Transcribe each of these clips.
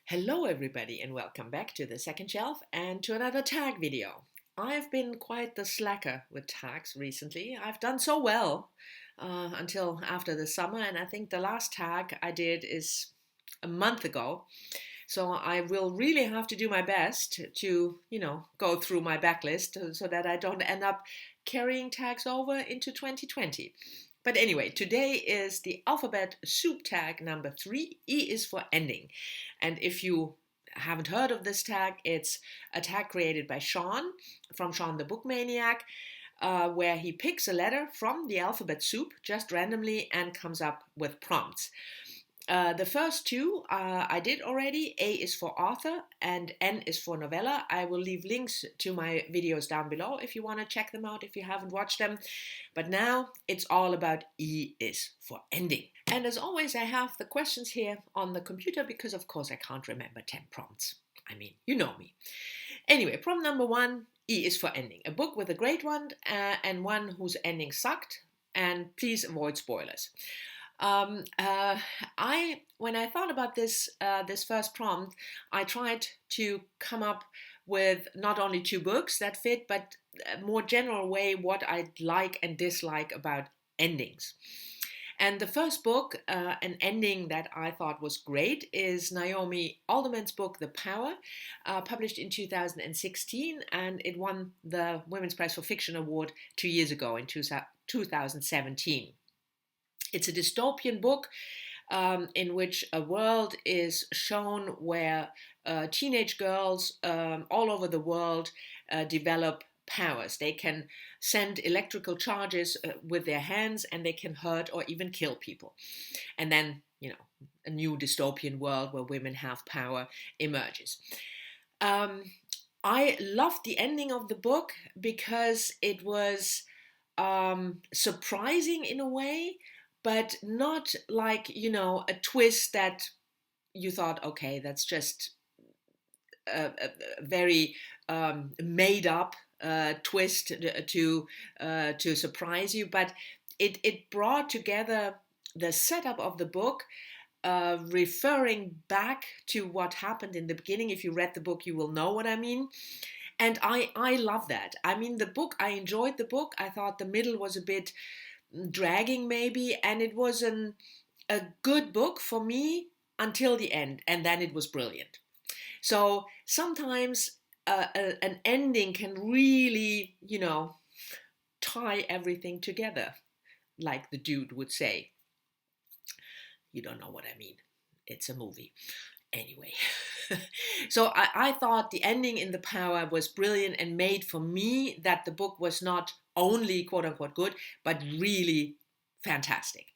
Hello everybody and welcome back to the second shelf and to another tag video. I've been quite the slacker with tags recently. I've done so well until after the summer, and I think the last tag I did is a month ago. So I will really have to do my best to, go through my backlist so that I don't end up carrying tags over into 2020. But anyway, today is the alphabet soup tag number 3. E is for ending. And if you haven't heard of this tag, it's a tag created by Shawn from Shawn the Book Maniac, where he picks a letter from the alphabet soup just randomly and comes up with prompts. The first two I did already. A is for author and N is for novella. I will leave links to my videos down below if you want to check them out if you haven't watched them. But now it's all about E is for ending. And as always, I have the questions here on the computer because of course I can't remember 10 prompts. I mean, you know me. Anyway, prompt number 1, E is for ending. A book with a great one and one whose ending sucked. And please avoid spoilers. When I thought about this first prompt, I tried to come up with not only 2 books that fit, but a more general way what I like and dislike about endings. And the first book, an ending that I thought was great, is Naomi Alderman's book, The Power, published in 2016, and it won the Women's Prize for Fiction Award 2 years ago in 2017. It's a dystopian book in which a world is shown where teenage girls all over the world develop powers. They can send electrical charges with their hands and they can hurt or even kill people. And then, a new dystopian world where women have power emerges. I loved the ending of the book because it was surprising in a way, but not like, a twist that you thought, okay, that's just a very made up twist to surprise you. But it brought together the setup of the book, referring back to what happened in the beginning. If you read the book, you will know what I mean. And I love that. I mean, I enjoyed the book. I thought the middle was a bit dragging maybe, and it was a good book for me until the end, and then it was brilliant. So sometimes an ending can really, tie everything together, like the dude would say. You don't know what I mean. It's a movie. Anyway, so I thought the ending in The Power was brilliant and made for me that the book was not only quote-unquote good, but really fantastic.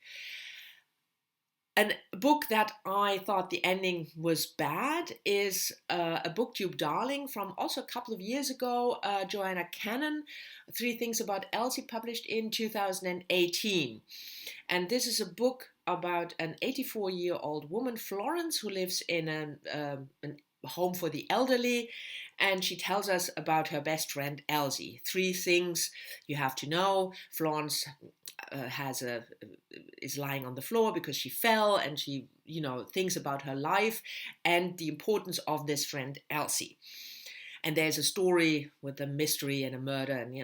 A book that I thought the ending was bad is a booktube darling from also a couple of years ago, Joanna Cannon, 3 Things About Elsie, published in 2018. And this is a book about an 84-year-old woman, Florence, who lives in a home for the elderly, and she tells us about her best friend Elsie. 3 things you have to know. Florence is lying on the floor because she fell, and she thinks about her life and the importance of this friend Elsie. And there's a story with a mystery and a murder, and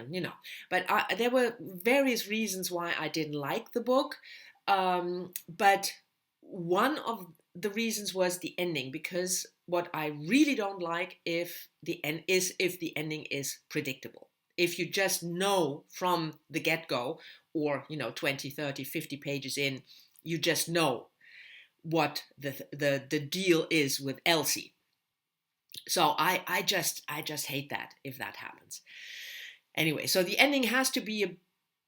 But there were various reasons why I didn't like the book. But one of the reasons was the ending, because what I really don't like if the ending is predictable. If you just know from the get-go, or 20, 30, 50 pages in, you just know what the deal is with Elsie. So I just hate that if that happens. Anyway, so the ending has to be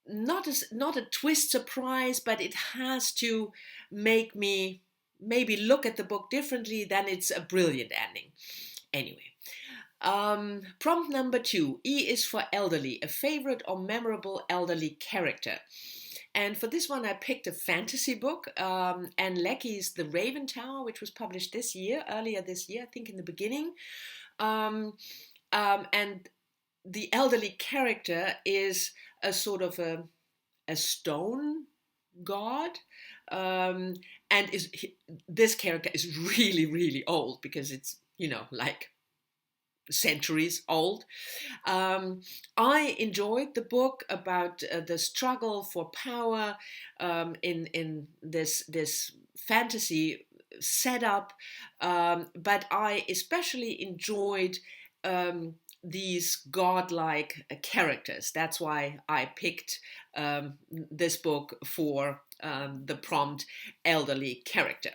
not a twist surprise, but it has to make me maybe look at the book differently. Then it's a brilliant ending. Anyway, prompt number 2, E is for elderly, a favorite or memorable elderly character. And for this one, I picked a fantasy book, Anne Leckie's The Raven Tower, which was published earlier this year, I think in the beginning. And the elderly character is a sort of a stone god um, and this character is really, really old because it's, like centuries old. I enjoyed the book about the struggle for power in this fantasy setup, but I especially enjoyed um, these godlike characters. That's why I picked this book for the prompt elderly character.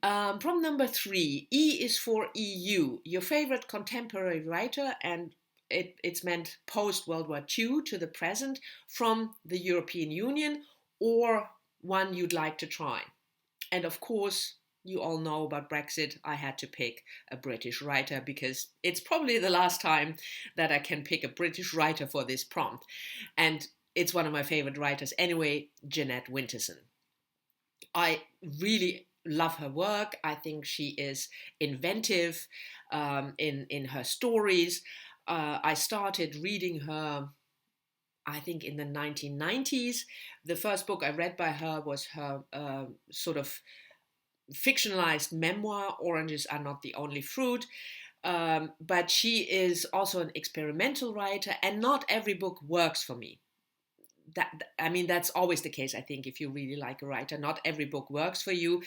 Prompt number 3, E is for EU, your favorite contemporary writer, and it's meant post-World War II to the present, from the European Union, or one you'd like to try. And of course, you all know about Brexit. I had to pick a British writer because it's probably the last time that I can pick a British writer for this prompt. And it's one of my favorite writers anyway, Jeanette Winterson. I really love her work. I think she is inventive in her stories. I started reading her, I think, in the 1990s. The first book I read by her was her sort of fictionalized memoir, Oranges Are Not the Only Fruit. But she is also an experimental writer, and not every book works for me. That's always the case. I think if you really like a writer, not every book works for you,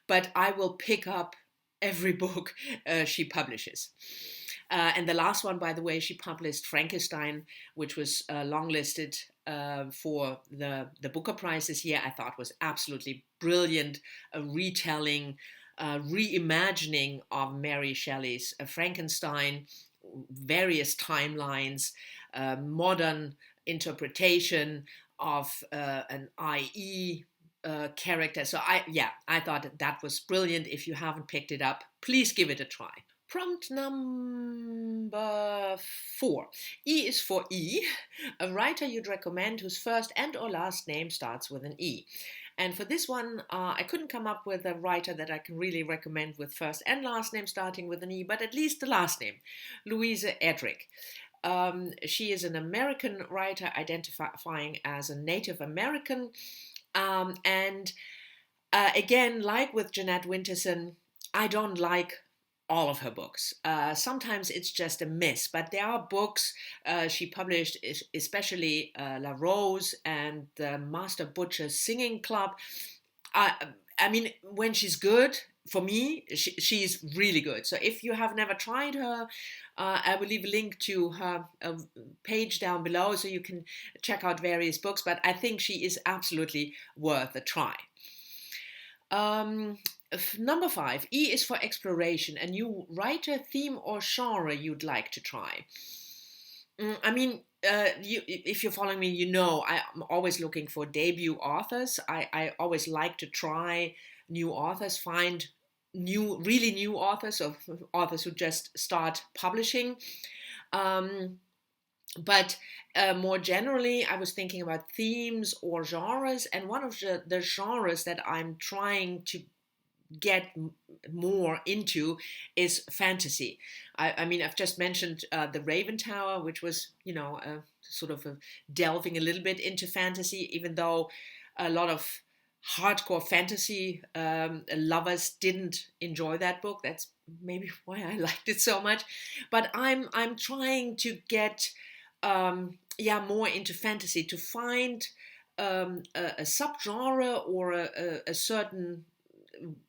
but I will pick up every book she publishes. And the last one, by the way, she published Frankenstein, which was longlisted for the Booker Prize this year. I thought was absolutely brilliant, a retelling, reimagining of Mary Shelley's Frankenstein, various timelines, modern interpretation of an IE character. So I thought that was brilliant. If you haven't picked it up, please give it a try. Prompt number 4. E is for E, a writer you'd recommend whose first and or last name starts with an E. And for this one, I couldn't come up with a writer that I can really recommend with first and last name starting with an E, but at least the last name, Louise Erdrich. She is an American writer identifying as a Native American. And again, like with Jeanette Winterson, I don't like all of her books. Sometimes it's just a miss, but there are books she published, especially La Rose and the Master Butcher's Singing Club. When she's good, for me, she's really good. So if you have never tried her, I will leave a link to her page down below so you can check out various books, but I think she is absolutely worth a try. Number 5, E is for exploration, a new writer, theme, or genre you'd like to try. If you're following me, you know I'm always looking for debut authors. I always like to try new authors, find really new authors, or authors who just start publishing. But more generally, I was thinking about themes or genres, and one of the genres that I'm trying to get more into is fantasy. I've just mentioned The Raven Tower, which was, sort of delving a little bit into fantasy, even though a lot of hardcore fantasy lovers didn't enjoy that book. That's maybe why I liked it so much. But I'm trying to get more into fantasy, to find a subgenre or a certain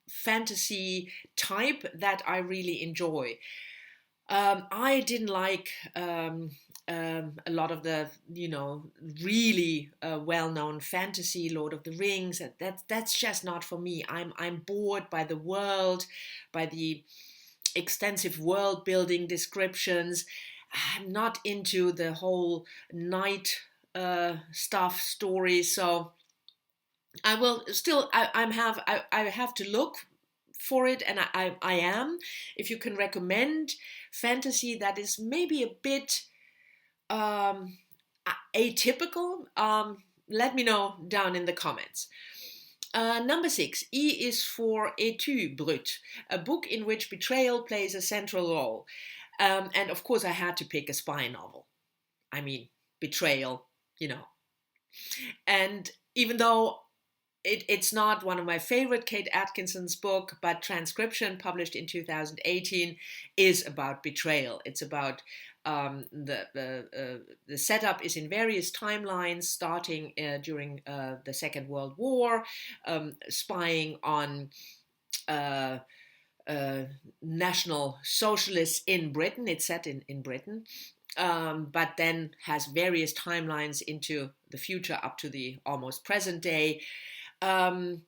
fantasy type that I really enjoy. I didn't like a lot of the, really well-known fantasy, Lord of the Rings. That's just not for me. I'm bored by the world, by the extensive world building descriptions. I'm not into the whole knight stuff story. So I will still, I have to look for it, and I am. If you can recommend fantasy that is maybe a bit atypical, let me know down in the comments. Number 6, E is for Étude Brut, a book in which betrayal plays a central role. And of course I had to pick a spy novel. Betrayal, And even though it's not one of my favorite Kate Atkinson's book, but Transcription, published in 2018, is about betrayal. It's about the setup is in various timelines, starting during the Second World War, spying on uh, uh, National Socialists in Britain. It's set in Britain, but then has various timelines into the future up to the almost present day. Um,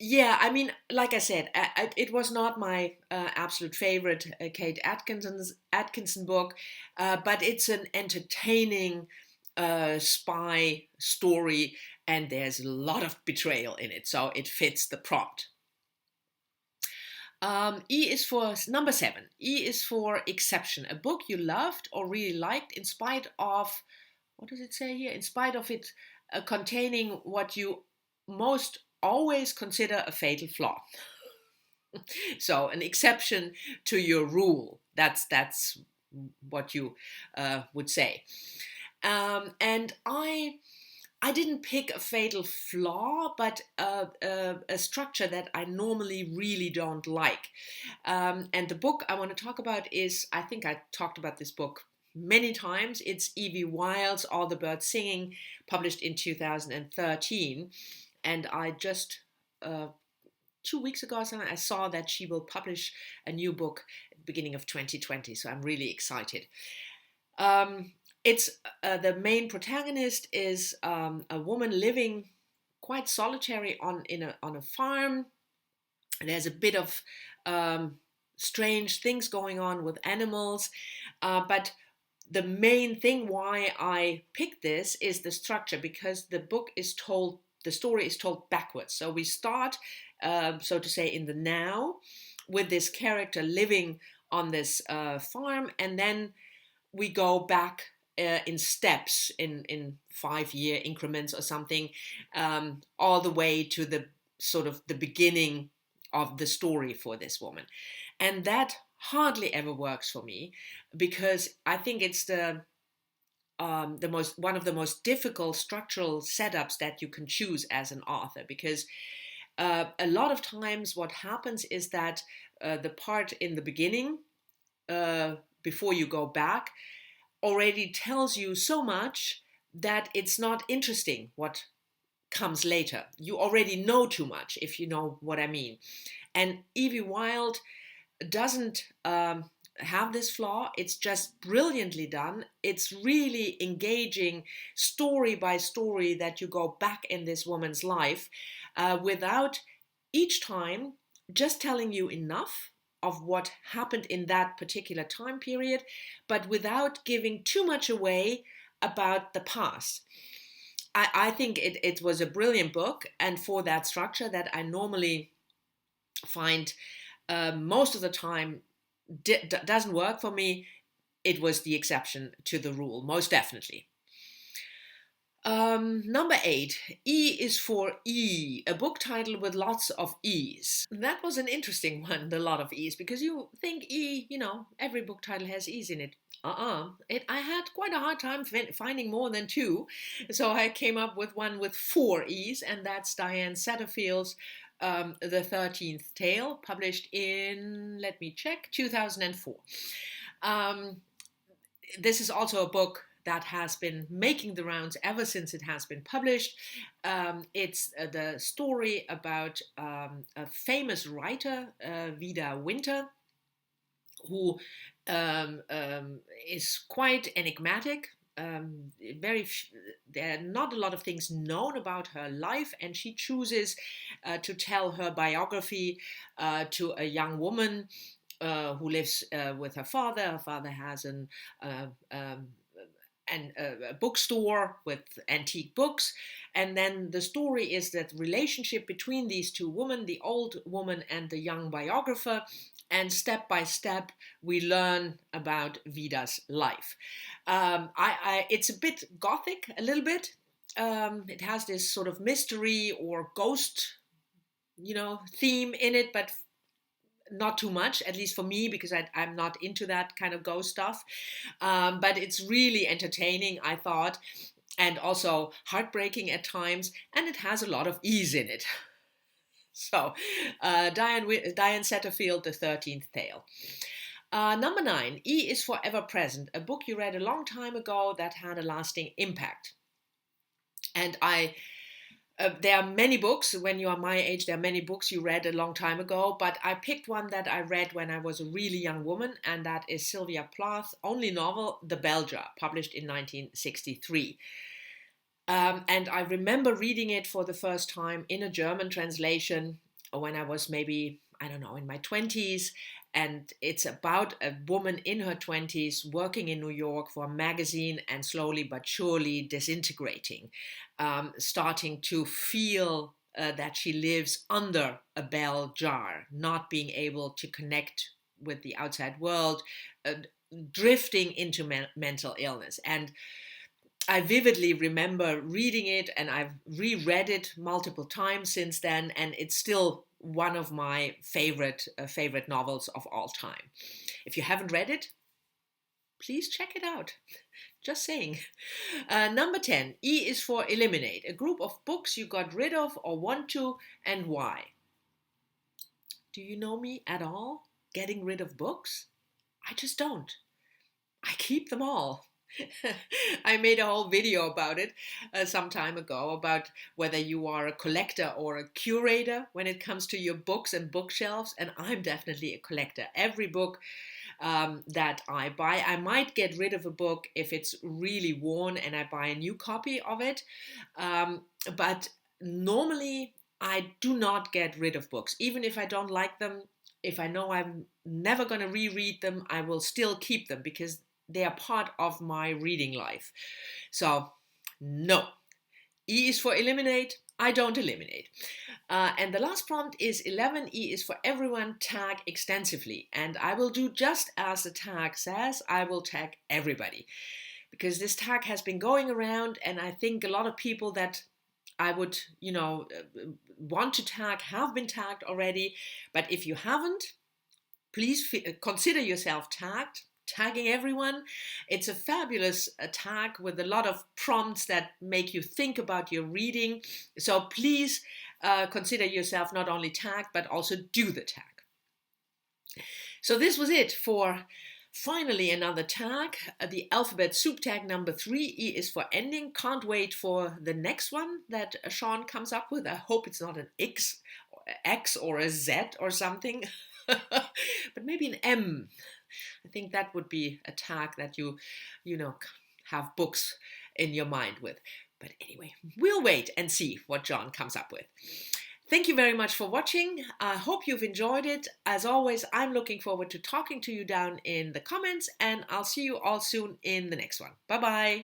yeah, I mean, like I said, it was not my absolute favorite Kate Atkinson book, but it's an entertaining spy story, and there's a lot of betrayal in it, so it fits the prompt. E is for number 7. E is for exception. A book you loved or really liked in spite of, what does it say here? In spite of it containing what you most always consider a fatal flaw. So an exception to your rule. That's what you would say. And I didn't pick a fatal flaw, but a structure that I normally really don't like. And the book I want to talk about is, I think I talked about this book many times. It's Evie Wyld's All the Birds Singing, published in 2013. And I just 2 weeks ago or something, I saw that she will publish a new book at the beginning of 2020. So I'm really excited. It's the main protagonist is a woman living quite solitary on a farm. There's a bit of strange things going on with animals, but the main thing why I picked this is the structure, because the story is told backwards. So we start, so to say, in the now with this character living on this farm, and then we go back in steps, in 5-year increments or something, all the way to the sort of the beginning of the story for this woman. And that hardly ever works for me, because I think it's one of the most difficult structural setups that you can choose as an author, because a lot of times what happens is that the part in the beginning, before you go back, already tells you so much that it's not interesting what comes later. You already know too much, if you know what I mean. And Evie Wyld doesn't have this flaw. It's just brilliantly done. It's really engaging, story by story, that you go back in this woman's life without each time just telling you enough of what happened in that particular time period, but without giving too much away about the past. I think it was a brilliant book, and for that structure that I normally find most of the time doesn't work for me, it was the exception to the rule, most definitely. Number 8, E is for E, a book title with lots of E's. That was an interesting one, the lot of E's, because you think E, every book title has E's in it. I had quite a hard time finding more than 2, so I came up with one with 4 E's, and that's Diane Satterfield's The 13th Tale, published in, let me check, 2004. This is also a book that has been making the rounds ever since it has been published. It's the story about a famous writer, Vida Winter, who is quite enigmatic. There are not a lot of things known about her life, and she chooses to tell her biography to a young woman who lives with her father. Her father has a bookstore with antique books, and then the story is that relationship between these two women, the old woman and the young biographer, and step by step we learn about Vida's life. It's a bit gothic, a little bit. It has this sort of mystery or ghost, theme in it, but not too much, at least for me, because I'm not into that kind of ghost stuff. But it's really entertaining, I thought. and also heartbreaking at times, and it has a lot of ease in it. So, Diane Setterfield, The 13th Tale. Number 9, E is for Ever Present, a book you read a long time ago that had a lasting impact. And there are many books, when you are my age, there are many books you read a long time ago, but I picked one that I read when I was a really young woman, and that is Sylvia Plath's only novel, The Bell Jar, published in 1963. And I remember reading it for the first time in a German translation when I was maybe, I don't know, in my 20s. And it's about a woman in her 20s working in New York for a magazine and slowly but surely disintegrating, starting to feel that she lives under a bell jar, not being able to connect with the outside world, drifting into mental illness. And I vividly remember reading it, and I've reread it multiple times since then, and it's still one of my favorite novels of all time. If you haven't read it, please check it out. Just saying. Number 10, E is for Eliminate, a group of books you got rid of or want to, and why. Do you know me at all? Getting rid of books? I just don't. I keep them all. I made a whole video about it some time ago, about whether you are a collector or a curator when it comes to your books and bookshelves, and I'm definitely a collector. Every book that I buy, I might get rid of a book if it's really worn and I buy a new copy of it, but normally I do not get rid of books. Even if I don't like them, if I know I'm never going to reread them, I will still keep them because they are part of my reading life. So, no. E is for Eliminate. I don't eliminate. And the last prompt is 11. E is for Everyone. Tag extensively. And I will do just as the tag says. I will tag everybody. Because this tag has been going around, and I think a lot of people that I would, want to tag have been tagged already. But if you haven't, please consider yourself tagged. Tagging everyone. It's a fabulous tag with a lot of prompts that make you think about your reading. So please consider yourself not only tagged, but also do the tag. So this was it for finally another tag, the alphabet soup tag number 3. E is for ending. Can't wait for the next one that Shawn comes up with. I hope it's not an X or a Z or something, but maybe an M. I think that would be a tag that you have books in your mind with. But anyway, we'll wait and see what John comes up with. Thank you very much for watching. I hope you've enjoyed it. As always, I'm looking forward to talking to you down in the comments, and I'll see you all soon in the next one. Bye-bye.